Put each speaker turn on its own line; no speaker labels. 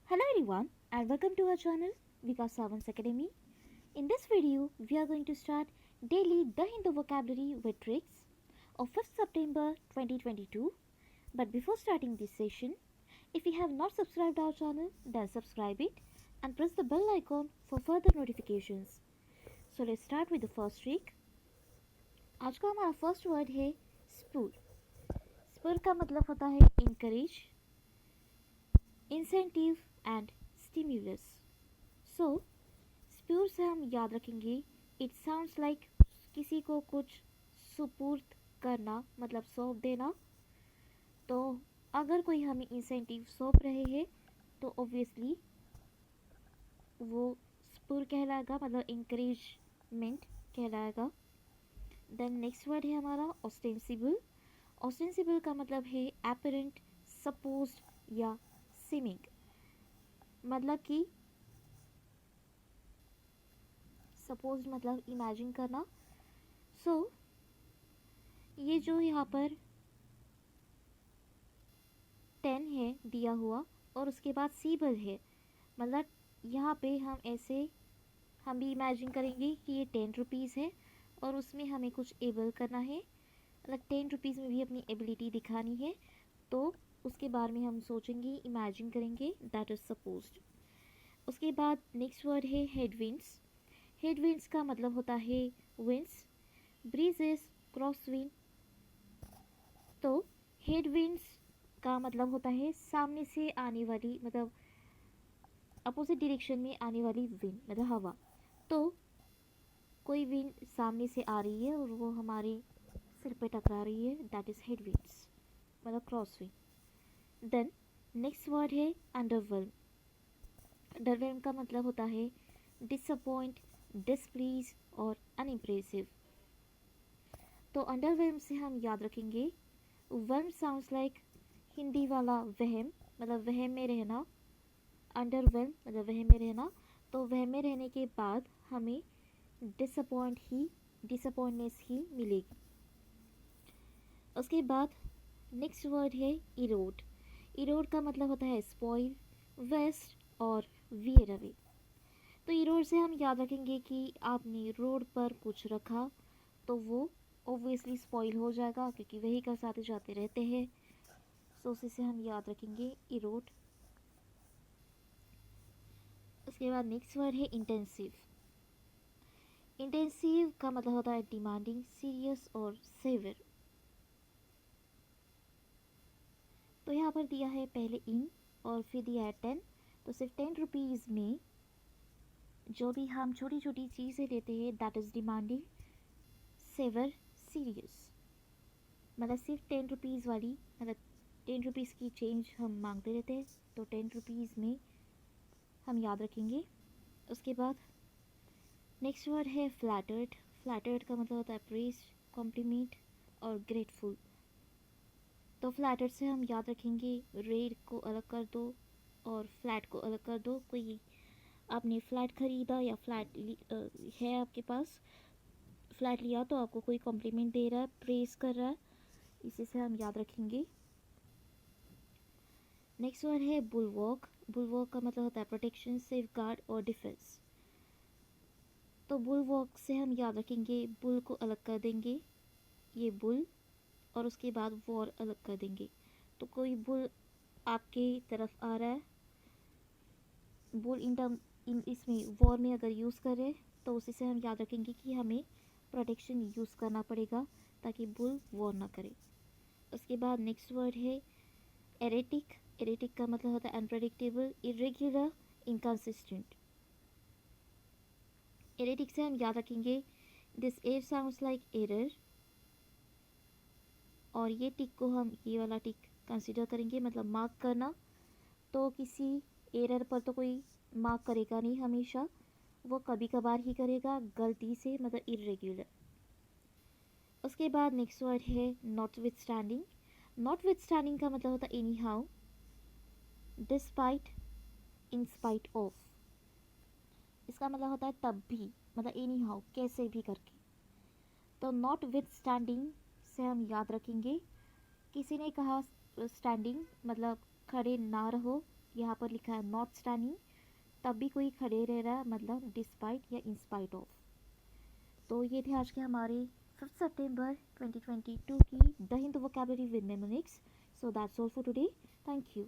Hello everyone and welcome to our channel Vikas Savans Academy. In this video, we are going to start daily the Hindu vocabulary with tricks of 5th September 2022. But before starting this session, if you have not subscribed our channel, then subscribe it and press the bell icon for further notifications. So let's start with the first trick. आज का हमारा first word है स्पूर. स्पूर का मतलब होता है encourage, incentive and stimulus. So स्प्यूर से हम याद रखेंगे इट साउंड्स लाइक किसी को कुछ सुपुर्द करना मतलब सौंप देना. तो अगर कोई हमें इंसेंटिव सौंप रहे हैं तो ऑब्वियसली वो स्पूर कहलाएगा, मतलब इंकरेजमेंट कहलाएगा. देन नेक्स्ट वर्ड है हमारा ऑस्टेंसिबल. ऑस्टेंसिबल का मतलब है एपरेंट, सपोज्ड या सीमिंग. मतलब कि सपोज मतलब इमेजिन करना. सो ये जो यहाँ पर 10 है दिया हुआ और उसके बाद सीबल है, मतलब यहाँ पे हम भी इमेजिन करेंगे कि ये 10 रुपीज़ है और उसमें हमें कुछ एबल करना है, मतलब 10 रुपीज़ में भी अपनी एबिलिटी दिखानी है. तो उसके बारे में हम सोचेंगे, इमेजिन करेंगे, दैट इज़ सपोज्ड. उसके बाद नेक्स्ट वर्ड है हेडविंड्स. हेडविंड्स का मतलब होता है विंड्स, ब्रीजेस, क्रॉस विंड. तो हेडविंड्स का मतलब होता है सामने से आने वाली, मतलब अपोजिट डायरेक्शन में आने वाली विंड, मतलब हवा. तो कोई विंड सामने से आ रही है और वो हमारे सिर पे टकरा रही है, दैट इज़ हेडविंड्स, मतलब cross wind. Then next word है अंडरवेल्म. अंडरवेल्म का मतलब होता है डिसअपॉइंट, डिसप्लीज और अनइम्प्रेसिव. तो अंडरवेल्म से हम याद रखेंगे वर्म साउंड्स लाइक हिंदी वाला वहम, मतलब वहम में रहना. अंडरवेल्म मतलब वहम में रहना. तो वहम में रहने के बाद हमें डिसअपॉइंटनेस ही मिलेगी. उसके बाद नेक्स्ट वर्ड है इरोड. इरोड का मतलब होता है स्पॉइल, वेस्ट और वियर अवे. तो इरोड से हम याद रखेंगे कि आपने रोड पर कुछ रखा तो वो ऑब्वियसली स्पॉइल हो जाएगा क्योंकि व्हीकल्स आते जाते रहते हैं. सो उसी से हम याद रखेंगे इरोड. उसके बाद नेक्स्ट वर्ड है इंटेंसिव. इंटेंसिव का मतलब होता है डिमांडिंग, सीरियस और सेवर. तो यहाँ पर दिया है पहले इन और फिर दिया है 10. तो सिर्फ 10 रुपीज़ में जो भी हम छोटी छोटी चीज़ें लेते हैं that is demanding, severe, serious. मतलब सिर्फ 10 रुपीज़ वाली, मतलब 10 रुपीज़ की चेंज हम मांगते रहते हैं. तो 10 रुपीज़ में हम याद रखेंगे. उसके बाद नेक्स्ट वर्ड है फ्लैटर्ड. फ्लैटर्ड का मतलब होता है प्रेज, कॉम्प्लीमेंट और ग्रेटफुल. तो फ्लैटर्ड से हम याद रखेंगे रेड को अलग कर दो और फ्लैट को अलग कर दो. कोई आपने फ्लैट ख़रीदा या फ्लैट है आपके पास, फ्लैट लिया तो आपको कोई कॉम्प्लीमेंट दे रहा है, प्रेज कर रहा है, इसी से हम याद रखेंगे. नेक्स्ट वर्ड है बुलवॉक. बुलवॉक का मतलब होता है प्रोटेक्शन, सेफ गार्ड और डिफेंस. तो बुलवॉक से हम याद रखेंगे बुल को अलग कर देंगे, ये बुल, और उसके बाद वॉर अलग कर देंगे. तो कोई बुल आपके तरफ आ रहा है, बुल इन इसमें वॉर में अगर यूज़ करें तो उसी से हम याद रखेंगे कि हमें प्रोटेक्शन यूज़ करना पड़ेगा ताकि बुल वॉर ना करे. उसके बाद नेक्स्ट वर्ड है एरेटिक. एरेटिक का मतलब होता है अनप्रेडिक्टेबल, इरेग्युलर, इनकन्सिस्टेंट. एरेटिक से हम याद रखेंगे this air sounds like error, और ये टिक को हम ये वाला टिक कंसिडर करेंगे, मतलब मार्क करना. तो किसी एरर पर तो कोई मार्क करेगा नहीं हमेशा, वो कभी कभार ही करेगा गलती से, मतलब इरेग्युलर. उसके बाद नेक्स्ट वर्ड है not with standing. Not with standing का मतलब होता है any how, despite, in spite of. इसका मतलब होता है तब भी, मतलब एनी हाउ, कैसे भी करके. तो नॉट विथ स्टैंडिंग से हम याद रखेंगे किसी ने कहा स्टैंडिंग मतलब खड़े ना रहो यहाँ पर लिखा है नॉट स्टैंडिंग, तब भी कोई खड़े रह रहा है, मतलब डिस्पाइट या इंस्पाइट ऑफ। तो ये थे आज के हमारे 5 सितंबर 2022 की the Hindu vocabulary with mnemonics. So that's all for today. Thank you.